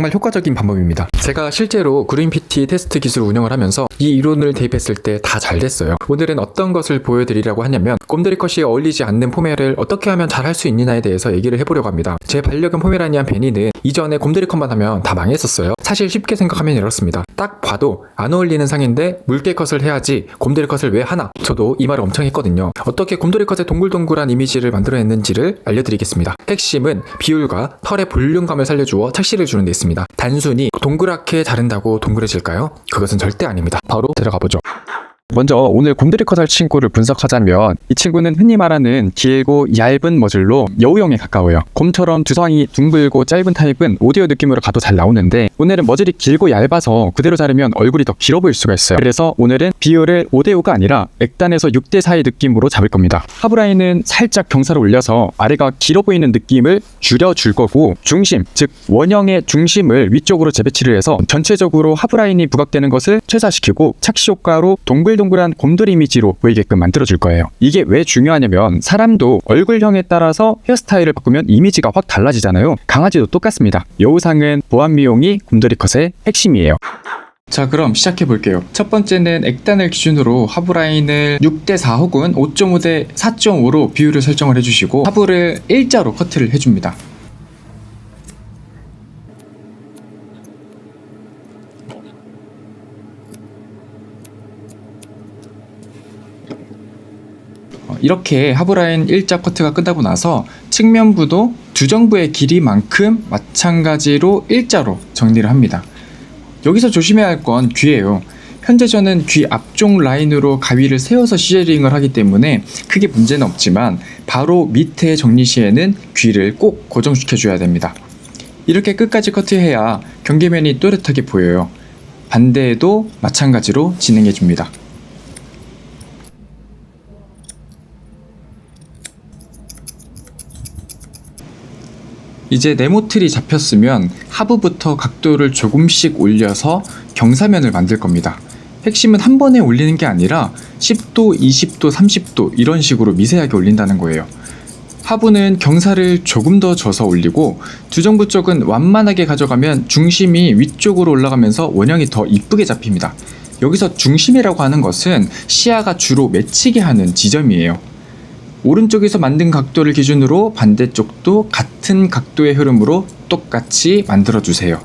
정말 효과적인 방법입니다. 제가 실제로 그린PT 테스트 기술을 운영을 하면서 이 이론을 대입했을 때 다 잘 됐어요. 오늘은 어떤 것을 보여드리려고 하냐면 곰돌이 컷이 어울리지 않는 포메라를 어떻게 하면 잘 할 수 있느냐에 대해서 얘기를 해보려고 합니다. 제 반려견 포메라니안 베니는 이전에 곰돌이 컷만 하면 다 망했었어요. 사실 쉽게 생각하면 이렇습니다. 딱 봐도 안 어울리는 상인데 물개 컷을 해야지 곰돌이 컷을 왜 하나? 저도 이 말을 엄청 했거든요. 어떻게 곰돌이 컷의 동글동글한 이미지를 만들어냈는지를 알려드리겠습니다. 핵심은 비율과 털의 볼륨감을 살려주어 착시를 주는 데 있습니다. 단순히 동그랗게 자른다고 동그래질까요? 그것은 절대 아닙니다. 바로 들어가보죠. 먼저 오늘 곰돌이 컷 할 친구를 분석하자면 이 친구는 흔히 말하는 길고 얇은 머즐로 여우형에 가까워요. 곰처럼 두상이 둥글고 짧은 타입은 오디오 느낌으로 가도 잘 나오는데 오늘은 머즐이 길고 얇아서 그대로 자르면 얼굴이 더 길어 보일 수가 있어요. 그래서 오늘은 비율을 5대5가 아니라 액단에서 6대4의 느낌으로 잡을 겁니다. 하부라인은 살짝 경사를 올려서 아래가 길어 보이는 느낌을 줄여줄 거고 중심, 즉 원형의 중심을 위쪽으로 재배치를 해서 전체적으로 하부라인이 부각되는 것을 최소화시키고 착시 효과로 동글동글한 곰돌이 이미지로 보이게끔 만들어줄 거예요. 이게 왜 중요하냐면 사람도 얼굴형에 따라서 헤어스타일을 바꾸면 이미지가 확 달라지잖아요. 강아지도 똑같습니다. 여우상은 보안 미용이 곰돌이 컷의 핵심이에요. 자, 그럼 시작해 볼게요. 첫 번째는 액단을 기준으로 하부라인을 6대4 혹은 5.5대 4.5로 비율을 설정을 해주시고 하부를 일자로 커트를 해줍니다. 이렇게 하부라인 일자 커트가 끝나고 나서 측면부도 두정부의 길이만큼 마찬가지로 일자로 정리를 합니다. 여기서 조심해야 할 건 귀예요. 현재 저는 귀 앞쪽 라인으로 가위를 세워서 시저링을 하기 때문에 크게 문제는 없지만 바로 밑에 정리 시에는 귀를 꼭 고정시켜줘야 됩니다. 이렇게 끝까지 커트해야 경계면이 또렷하게 보여요. 반대에도 마찬가지로 진행해줍니다. 이제 네모틀이 잡혔으면 하부부터 각도를 조금씩 올려서 경사면을 만들 겁니다. 핵심은 한 번에 올리는 게 아니라 10도, 20도, 30도 이런 식으로 미세하게 올린다는 거예요. 하부는 경사를 조금 더 져서 올리고 두정부 쪽은 완만하게 가져가면 중심이 위쪽으로 올라가면서 원형이 더 이쁘게 잡힙니다. 여기서 중심이라고 하는 것은 시야가 주로 맺히게 하는 지점이에요. 오른쪽에서 만든 각도를 기준으로 반대쪽도 같은 각도의 흐름으로 똑같이 만들어주세요.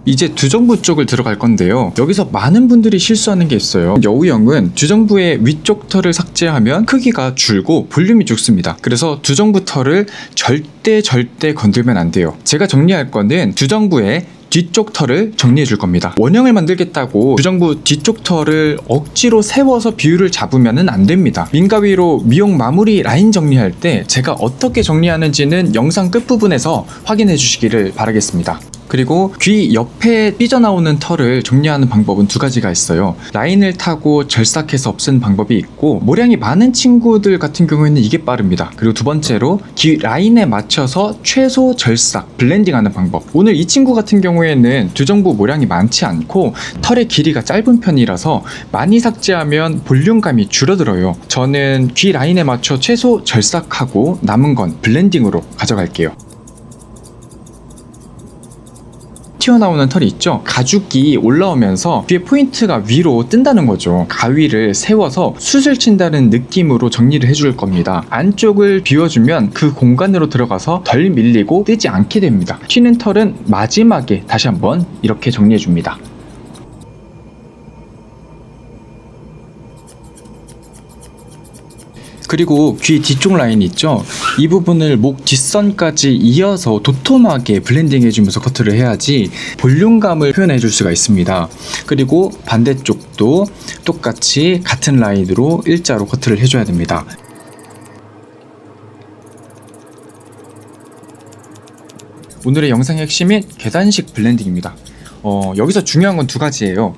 이제 두정부 쪽을 들어갈 건데요. 여기서 많은 분들이 실수하는 게 있어요. 여우형은 두정부의 위쪽 털을 삭제하면 크기가 줄고 볼륨이 죽습니다. 그래서 두정부 털을 절대 건들면 안 돼요. 제가 정리할 거는 두정부의 뒤쪽 털을 정리해 줄 겁니다. 원형을 만들겠다고 두정부 뒤쪽 털을 억지로 세워서 비율을 잡으면 안 됩니다. 민가위로 미용 마무리 라인 정리할 때 제가 어떻게 정리하는지는 영상 끝부분에서 확인해 주시기를 바라겠습니다. 그리고 귀 옆에 삐져나오는 털을 정리하는 방법은 두 가지가 있어요. 라인을 타고 절삭해서 없애는 방법이 있고 모량이 많은 친구들 같은 경우에는 이게 빠릅니다. 그리고 두 번째로 귀 라인에 맞춰서 최소 절삭, 블렌딩하는 방법. 오늘 이 친구 같은 경우에는 두정부 모량이 많지 않고 털의 길이가 짧은 편이라서 많이 삭제하면 볼륨감이 줄어들어요. 저는 귀 라인에 맞춰 최소 절삭하고 남은 건 블렌딩으로 가져갈게요. 튀어나오는 털이 있죠? 가죽이 올라오면서 귀의 포인트가 위로 뜬다는 거죠. 가위를 세워서 숯을 친다는 느낌으로 정리를 해줄 겁니다. 안쪽을 비워주면 그 공간으로 들어가서 덜 밀리고 뜨지 않게 됩니다. 튀는 털은 마지막에 다시 한번 이렇게 정리해줍니다. 그리고 귀 뒤쪽 라인 있죠? 이 부분을 목 뒷선까지 이어서 도톰하게 블렌딩 해주면서 커트를 해야지 볼륨감을 표현해 줄 수가 있습니다. 그리고 반대쪽도 똑같이 같은 라인으로 일자로 커트를 해줘야 됩니다. 오늘의 영상의 핵심인 계단식 블렌딩입니다. 여기서 중요한 건 두 가지예요.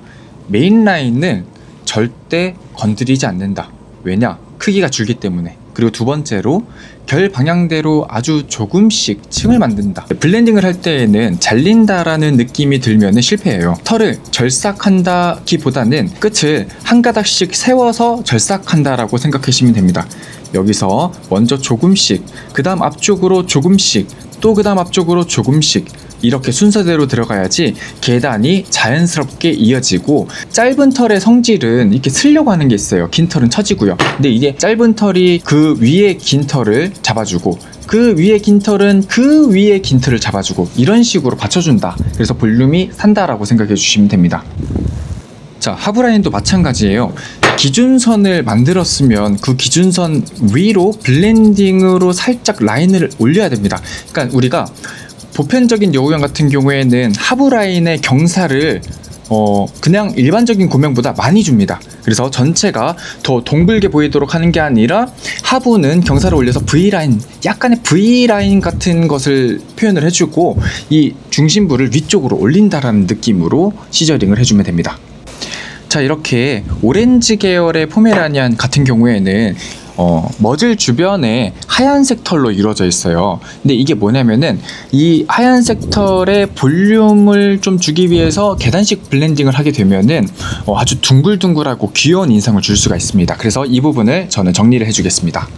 메인 라인은 절대 건드리지 않는다. 왜냐? 크기가 줄기 때문에. 그리고 두 번째로 결 방향대로 아주 조금씩 층을 만든다. 블렌딩을 할 때에는 잘린다라는 느낌이 들면 실패해요. 털을 절삭한다기보다는 끝을 한 가닥씩 세워서 절삭한다라고 생각하시면 됩니다. 여기서 먼저 조금씩, 그 다음 앞쪽으로 조금씩, 또 그 다음 앞쪽으로 조금씩, 이렇게 순서대로 들어가야지 계단이 자연스럽게 이어지고, 짧은 털의 성질은 이렇게 쓰려고 하는 게 있어요. 긴 털은 처지고요. 근데 이게 짧은 털이 그 위에 긴 털을 잡아주고, 그 위에 긴 털은 그 위에 긴 털을 잡아주고, 이런 식으로 받쳐준다. 그래서 볼륨이 산다라고 생각해 주시면 됩니다. 자, 하부라인도 마찬가지예요. 기준선을 만들었으면 그 기준선 위로 블렌딩으로 살짝 라인을 올려야 됩니다. 그러니까 우리가 보편적인 여우형 같은 경우에는 하부라인의 경사를 그냥 일반적인 고명보다 많이 줍니다. 그래서 전체가 더 동글게 보이도록 하는 게 아니라 하부는 경사를 올려서 V라인, 약간의 V라인 같은 것을 표현을 해주고, 이 중심부를 위쪽으로 올린다라는 느낌으로 시저링을 해주면 됩니다. 자, 이렇게 오렌지 계열의 포메라니안 같은 경우에는 머즐 주변에 하얀색 털로 이루어져 있어요. 근데 이게 뭐냐면은 이 하얀색 털의 볼륨을 좀 주기 위해서 계단식 블렌딩을 하게 되면은 아주 둥글둥글하고 귀여운 인상을 줄 수가 있습니다. 그래서 이 부분을 저는 정리를 해주겠습니다.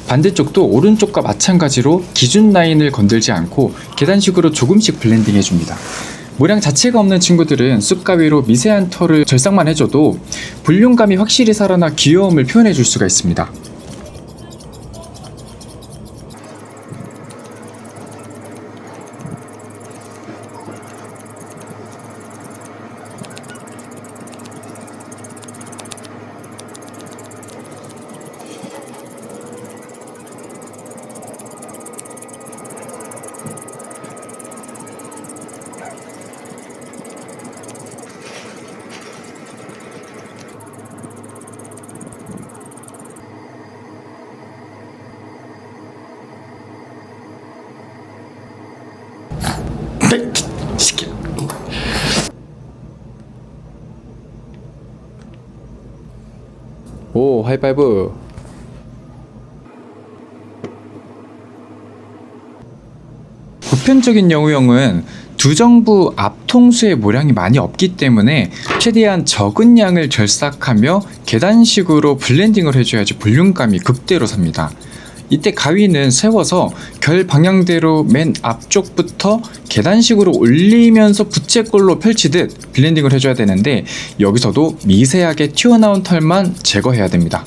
반대쪽도 오른쪽과 마찬가지로 기준 라인을 건들지 않고 계단식으로 조금씩 블렌딩 해줍니다. 모량 자체가 없는 친구들은 쑥 가위로 미세한 털을 절삭만 해줘도 볼륨감이 확실히 살아나 귀여움을 표현해 줄 수가 있습니다. 오, 하이파이브. 보편적인 여우형은 두정부 앞통수의 모량이 많이 없기 때문에 최대한 적은 양을 절삭하며 계단식으로 블렌딩을 해줘야지 볼륨감이 극대로 삽니다. 이때 가위는 세워서 결 방향대로 맨 앞쪽부터 계단식으로 올리면서 부채꼴로 펼치듯 블렌딩을 해줘야 되는데, 여기서도 미세하게 튀어나온 털만 제거해야 됩니다.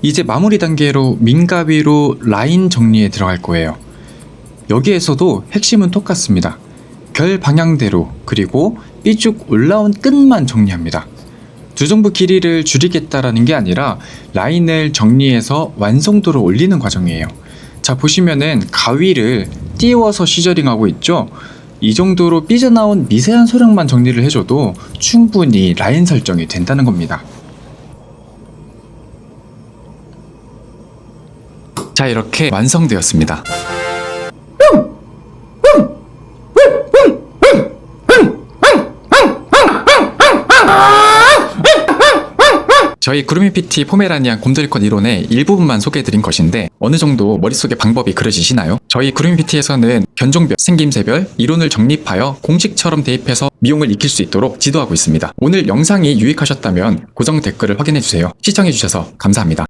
이제 마무리 단계로 민가위로 라인 정리에 들어갈 거예요. 여기에서도 핵심은 똑같습니다. 결 방향대로, 그리고 삐쭉 올라온 끝만 정리합니다. 두정부 길이를 줄이겠다라는 게 아니라 라인을 정리해서 완성도를 올리는 과정이에요. 자, 보시면은 가위를 띄워서 시저링하고 있죠. 이 정도로 삐져나온 미세한 소량만 정리를 해줘도 충분히 라인 설정이 된다는 겁니다. 자, 이렇게 완성되었습니다. 저희 구루미 PT 포메라니안 곰돌이컷 이론의 일부분만 소개해드린 것인데 어느 정도 머릿속에 방법이 그려지시나요? 저희 구루미 PT에서는 견종별, 생김새별, 이론을 정립하여 공식처럼 대입해서 미용을 익힐 수 있도록 지도하고 있습니다. 오늘 영상이 유익하셨다면 고정 댓글을 확인해주세요. 시청해주셔서 감사합니다.